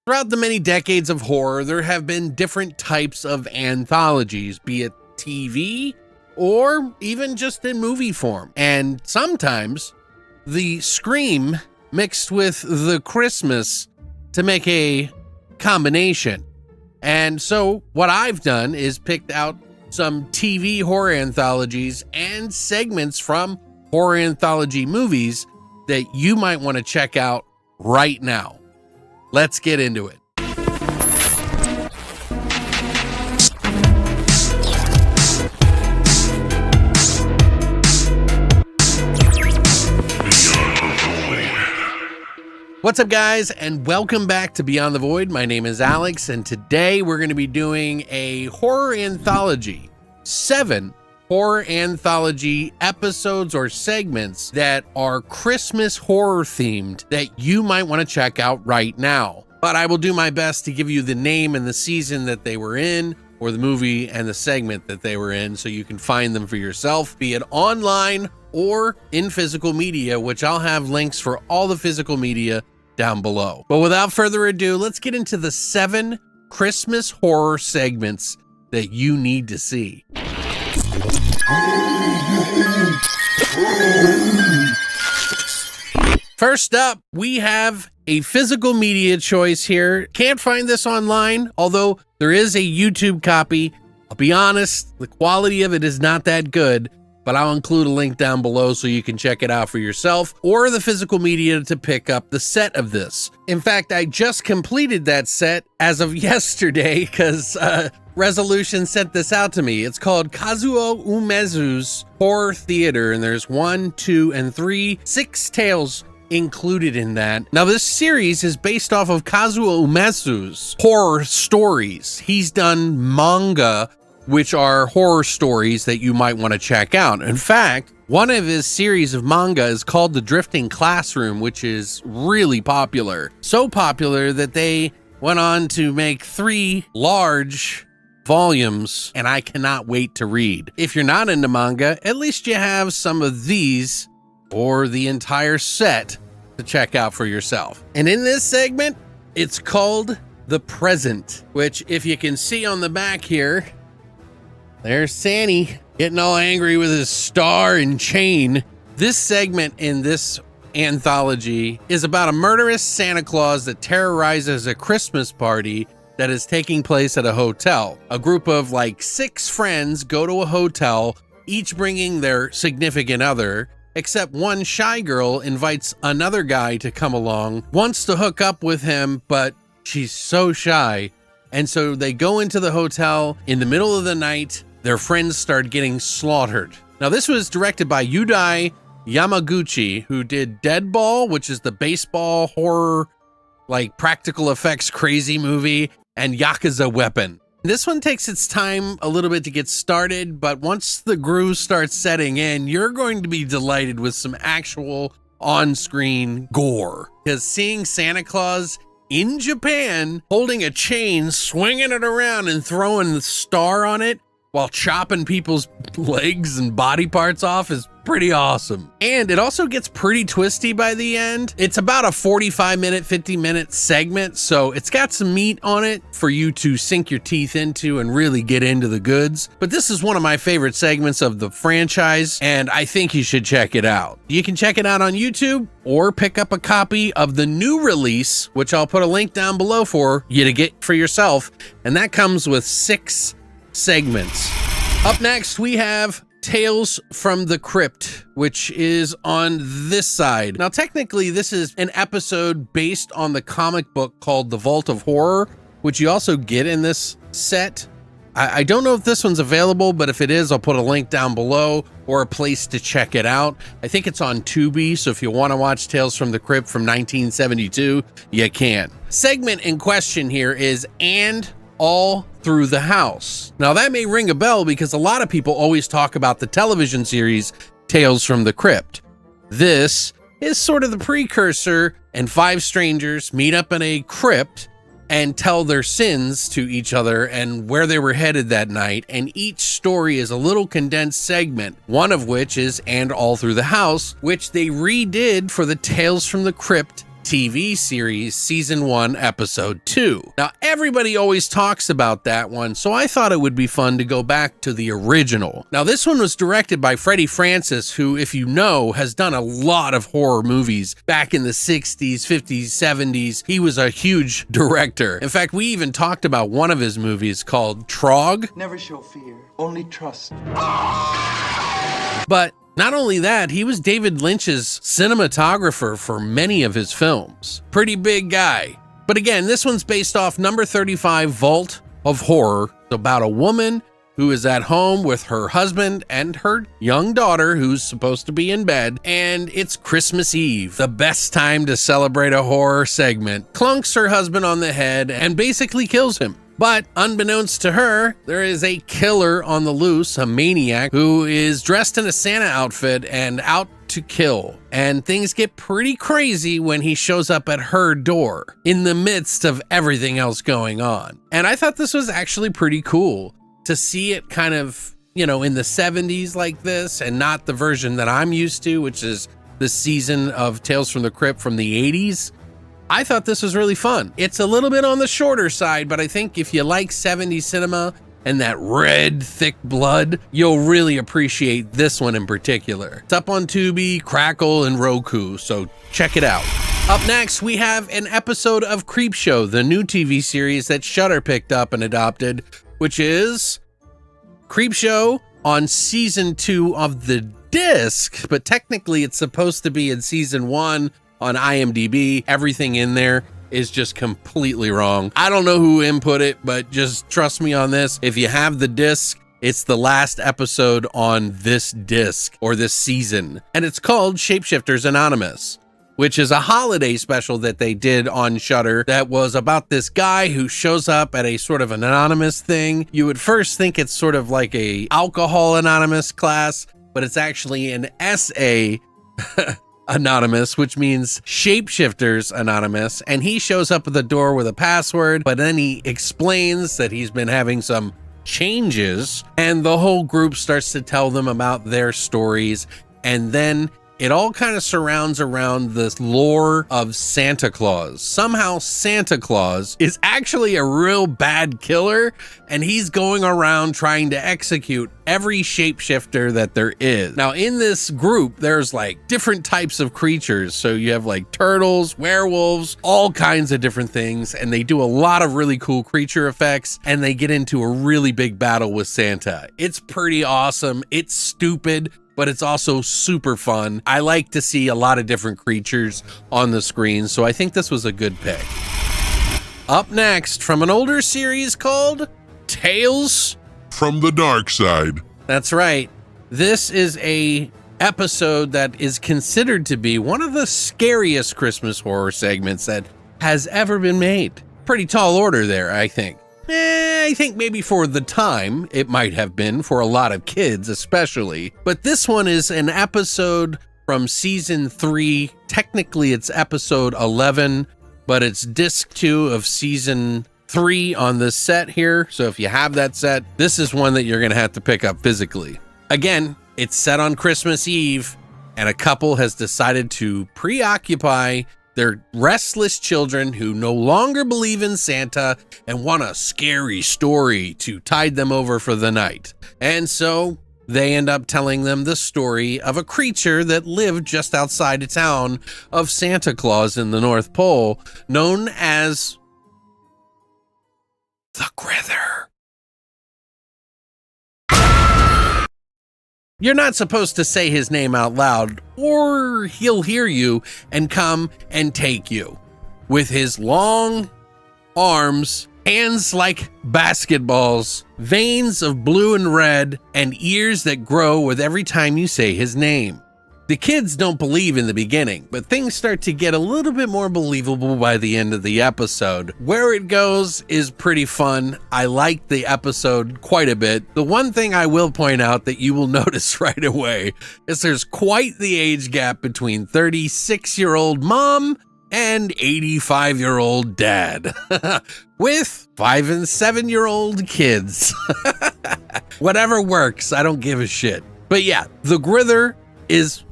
Throughout the many decades of horror, there have been different types of anthologies, be it TV or even just in movie form. And sometimes the Scream mixed with the Christmas to make a combination. And so what I've done is picked out some TV horror anthologies and segments from horror anthology movies that you might want to check out right now. Let's get into it. What's up, guys, and welcome back to Beyond the Void. My name is Alex, and today we're going to be doing a horror anthology. 7 horror anthology episodes or segments that are Christmas horror themed that you might want to check out right now. But I will do my best to give you the name and the season that they were in, or the movie and the segment that they were in, so you can find them for yourself, be it online or in physical media, which I'll have links for all the physical media down below. But without further ado, let's get into the 7 Christmas horror segments that you need to see. First up, we have a physical media choice here. Can't find this online, although there is a YouTube copy. I'll be honest, the quality of it is not that good, but I'll include a link down below so you can check it out for yourself, or the physical media to pick up the set of this. In fact, I just completed that set as of yesterday because Resolution sent this out to me. It's called Kazuo Umezz's Horror Theater, and there's 1, 2, and 3, 6 tales included in that. Now, this series is based off of Kazuo Umezz's horror stories. He's done manga, which are horror stories that you might want to check out. In fact, one of his series of manga is called The Drifting Classroom, which is really popular. So popular that they went on to make 3 large volumes, and I cannot wait to read. If you're not into manga, at least you have some of these or the entire set to check out for yourself. And in this segment, it's called The Present, which, if you can see on the back here, there's Sandy getting all angry with his star and chain. This segment in this anthology is about a murderous Santa Claus that terrorizes a Christmas party that is taking place at a hotel. A group of like 6 friends go to a hotel, each bringing their significant other, except one shy girl invites another guy to come along, wants to hook up with him, but she's so shy. And so they go into the hotel in the middle of the night. Their friends start getting slaughtered. Now, this was directed by Yudai Yamaguchi, who did Deadball, which is the baseball horror, like practical effects crazy movie, and Yakuza Weapon. This one takes its time a little bit to get started, but once the groove starts setting in, you're going to be delighted with some actual on-screen gore. Because seeing Santa Claus in Japan holding a chain, swinging it around and throwing the star on it while chopping people's legs and body parts off is pretty awesome. And it also gets pretty twisty by the end. It's about a 45-minute, 50-minute segment, so it's got some meat on it for you to sink your teeth into and really get into the goods. But this is one of my favorite segments of the franchise, and I think you should check it out. You can check it out on YouTube or pick up a copy of the new release, which I'll put a link down below for you to get for yourself, and that comes with 6 segments. Up next, we have Tales from the Crypt, which is on this side. Now, technically, this is an episode based on the comic book called The Vault of Horror, which you also get in this set. I don't know if this one's available, but if it is, I'll put a link down below or a place to check it out. I think it's on Tubi, so if you want to watch Tales from the Crypt from 1972, you can. Segment in question here is "And All Through the House." Now, that may ring a bell because a lot of people always talk about the television series Tales from the Crypt. This is sort of the precursor, and 5 strangers meet up in a crypt and tell their sins to each other and where they were headed that night. And each story is a little condensed segment, one of which is "And All Through the House," which they redid for the Tales from the Crypt TV series, season 1, episode 2. Now, everybody always talks about that one, so I thought it would be fun to go back to the original. Now, this one was directed by Freddie Francis, who, if you know, has done a lot of horror movies back in the 60s, 50s, 70s. He was a huge director. In fact, we even talked about one of his movies called Trog. Never show fear, only trust. But not only that, he was David Lynch's cinematographer for many of his films. Pretty big guy. But again, this one's based off number 35, Vault of Horror. It's about a woman who is at home with her husband and her young daughter who's supposed to be in bed, and it's Christmas Eve, the best time to celebrate a horror segment. Clunks her husband on the head and basically kills him. But unbeknownst to her, there is a killer on the loose, a maniac, who is dressed in a Santa outfit and out to kill. And things get pretty crazy when he shows up at her door in the midst of everything else going on. And I thought this was actually pretty cool to see it kind of, you know, in the 70s like this, and not the version that I'm used to, which is the season of Tales from the Crypt from the 80s. I thought this was really fun. It's a little bit on the shorter side, but I think if you like 70s cinema and that red, thick blood, you'll really appreciate this one in particular. It's up on Tubi, Crackle, and Roku, so check it out. Up next, we have an episode of Creepshow, the new TV series that Shudder picked up and adopted, which is Creepshow on season 2 of the disc, but technically it's supposed to be in season 1 on IMDb. Everything in there is just completely wrong. I don't know who input it, but just trust me on this. If you have the disc, it's the last episode on this disc or this season, and it's called Shapeshifters Anonymous, which is a holiday special that they did on Shudder that was about this guy who shows up at a sort of an anonymous thing. You would first think it's sort of like a alcohol anonymous class, but it's actually an SA Anonymous, which means Shapeshifters Anonymous, and he shows up at the door with a password, but then he explains that he's been having some changes, and the whole group starts to tell them about their stories, and then it all kind of surrounds around this lore of Santa Claus. Somehow Santa Claus is actually a real bad killer, and he's going around trying to execute every shapeshifter that there is. Now, in this group, there's like different types of creatures. So you have like turtles, werewolves, all kinds of different things, and they do a lot of really cool creature effects, and they get into a really big battle with Santa. It's pretty awesome. It's stupid, but it's also super fun. I like to see a lot of different creatures on the screen, so I think this was a good pick. Up next, from an older series called Tales from the Darkside. That's right. This is a episode that is considered to be one of the scariest Christmas horror segments that has ever been made. Pretty tall order there, I think. I think maybe for the time, it might have been for a lot of kids especially. But this one is an episode from season 3. Technically, it's episode 11, but it's disc 2 of season 3 on the set here. So if you have that set, this is one that you're going to have to pick up physically. Again, it's set on Christmas Eve, and a couple has decided to preoccupy their restless children who no longer believe in Santa and want a scary story to tide them over for the night. And so they end up telling them the story of a creature that lived just outside the town of Santa Claus in the North Pole, known as the Grither. You're not supposed to say his name out loud, or he'll hear you and come and take you. With his long arms, hands like basketballs, veins of blue and red, and ears that grow with every time you say his name. The kids don't believe in the beginning, but things start to get a little bit more believable by the end of the episode. Where it goes is pretty fun. I like the episode quite a bit. The one thing I will point out that you will notice right away is there's quite the age gap between 36-year-old mom and 85-year-old dad, with 5 and 7-year-old kids. Whatever works, I don't give a shit. But yeah, the Grither is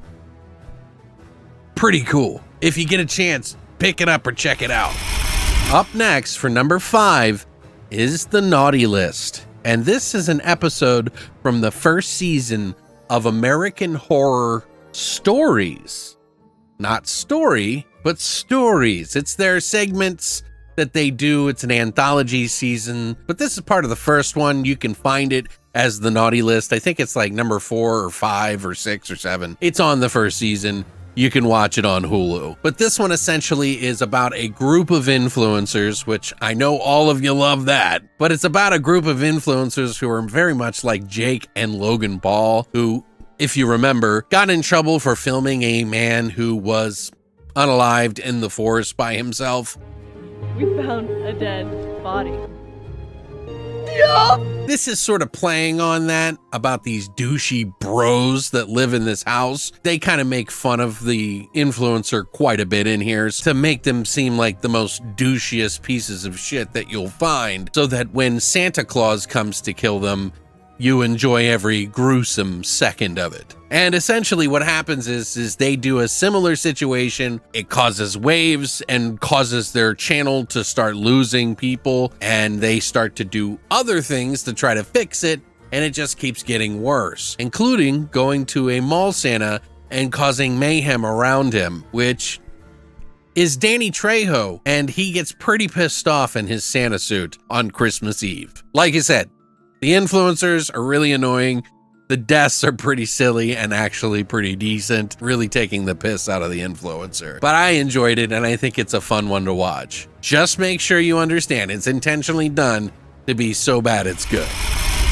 pretty cool. If you get a chance, pick it up or check it out. Up next for number 5 is the Naughty List. And this is an episode from the first season of American Horror Stories. Not story, but stories. It's their segments that they do. It's an anthology season, but this is part of the first one. You can find it as the Naughty List. I think it's like number 4 or 5 or 6 or 7. It's on the first season. You can watch it on Hulu. But this one essentially is about a group of influencers, which I know all of you love that, but it's about a group of influencers who are very much like Jake and Logan Paul, who, if you remember, got in trouble for filming a man who was unalived in the forest by himself. We found a dead body. This is sort of playing on that about these douchey bros that live in this house. They kind of make fun of the influencer quite a bit in here to make them seem like the most douchiest pieces of shit that you'll find, so that when Santa Claus comes to kill them, you enjoy every gruesome second of it. And essentially what happens is they do a similar situation. It causes waves and causes their channel to start losing people, and they start to do other things to try to fix it, and it just keeps getting worse, including going to a mall Santa and causing mayhem around him, which is Danny Trejo, and he gets pretty pissed off in his Santa suit on Christmas Eve. Like I said, the influencers are really annoying. The deaths are pretty silly and actually pretty decent, really taking the piss out of the influencer. But I enjoyed it, and I think it's a fun one to watch. Just make sure you understand it's intentionally done to be so bad it's good.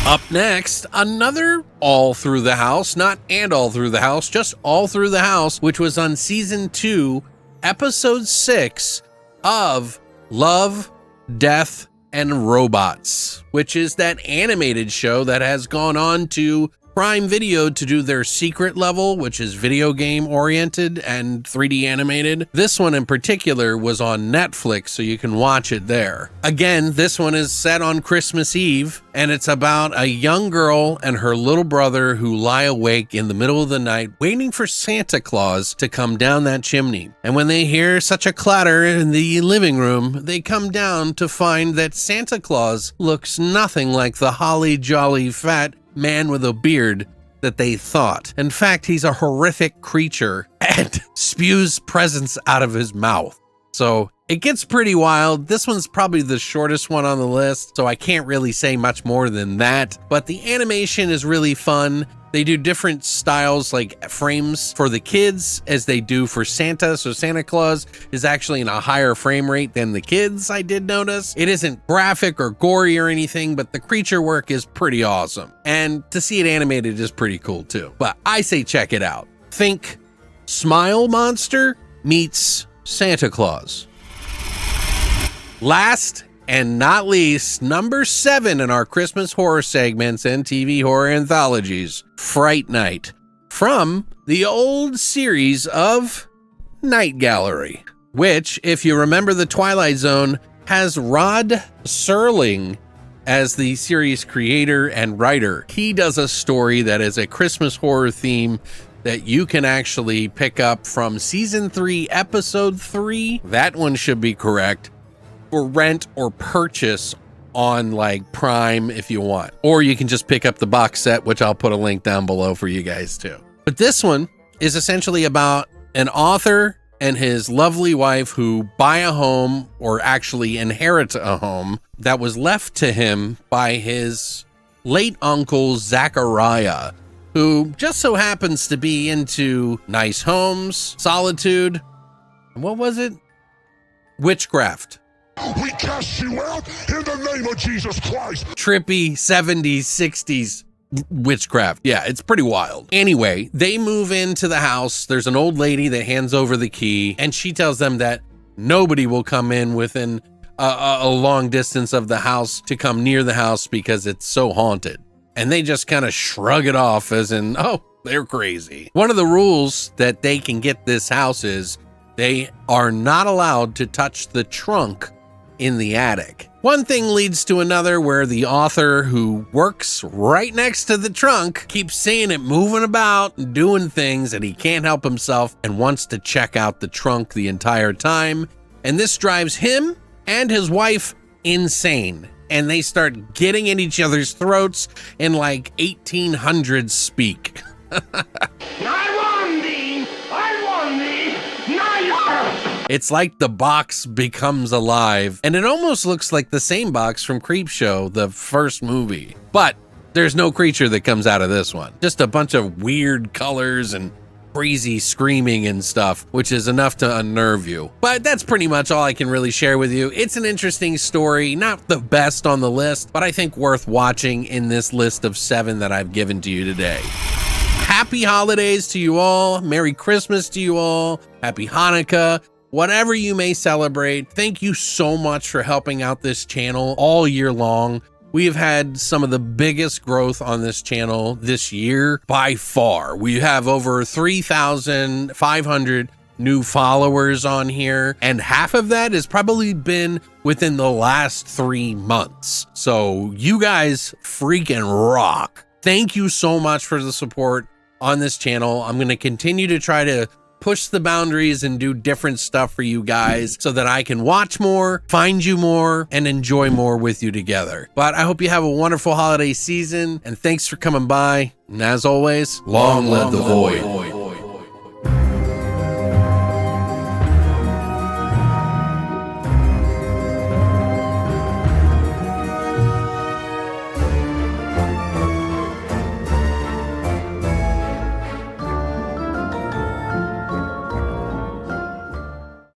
Up next, another All Through the House, not And All Through the House, just All Through the House, which was on season 2, episode 6 of Love, Death, and Robots, which is that animated show that has gone on to Prime Video to do their Secret Level, which is video game oriented and 3D animated. This one in particular was on Netflix, so you can watch it there. Again, this one is set on Christmas Eve, and it's about a young girl and her little brother who lie awake in the middle of the night waiting for Santa Claus to come down that chimney. And when they hear such a clatter in the living room, they come down to find that Santa Claus looks nothing like the holly jolly fat man with a beard that they thought. In fact, he's a horrific creature and spews presents out of his mouth. So it gets pretty wild. This one's probably the shortest one on the list, so I can't really say much more than that. But the animation is really fun. They do different styles, like frames for the kids as they do for Santa. So Santa Claus is actually in a higher frame rate than the kids, I did notice. It isn't graphic or gory or anything, but the creature work is pretty awesome. And to see it animated is pretty cool too. But I say check it out. Think Smile Monster meets Santa Claus. Last and not least, number 7 in our Christmas horror segments and TV horror anthologies, Fright Night, from the old series of Night Gallery, which, if you remember the Twilight Zone, has Rod Serling as the series creator and writer. He does a story that is a Christmas horror theme that you can actually pick up from season 3, episode 3. That one should be correct. Or rent or purchase on like Prime if you want. Or you can just pick up the box set, which I'll put a link down below for you guys too. But this one is essentially about an author and his lovely wife who buy a home, or actually inherit a home that was left to him by his late uncle Zachariah, who just so happens to be into nice homes, solitude, and what was it? Witchcraft. We cast you out in the name of Jesus Christ. Trippy 70s, 60s witchcraft. Yeah, it's pretty wild. Anyway, they move into the house. There's an old lady that hands over the key, and she tells them that nobody will come in within a long distance of the house to come near the house because it's so haunted. And they just kind of shrug it off as in, oh, they're crazy. One of the rules that they can get this house is they are not allowed to touch the trunk in the attic. One thing leads to another where the author, who works right next to the trunk, keeps seeing it moving about and doing things, and he can't help himself and wants to check out the trunk the entire time. And this drives him and his wife insane. And they start getting in each other's throats in like 1800s speak. It's like the box becomes alive, and it almost looks like the same box from Creepshow, the first movie. But there's no creature that comes out of this one. Just a bunch of weird colors and crazy screaming and stuff, which is enough to unnerve you. But that's pretty much all I can really share with you. It's an interesting story, not the best on the list, but I think worth watching in this list of 7 that I've given to you today. Happy holidays to you all. Merry Christmas to you all. Happy Hanukkah. Whatever you may celebrate, thank you so much for helping out this channel all year long. We have had some of the biggest growth on this channel this year by far. We have over 3,500 new followers on here, and half of that has probably been within the last 3 months. So you guys freaking rock. Thank you so much for the support on this channel. I'm going to continue to try to push the boundaries and do different stuff for you guys so that I can watch more, find you more, and enjoy more with you together. But I hope you have a wonderful holiday season, and thanks for coming by. And as always, long live the void.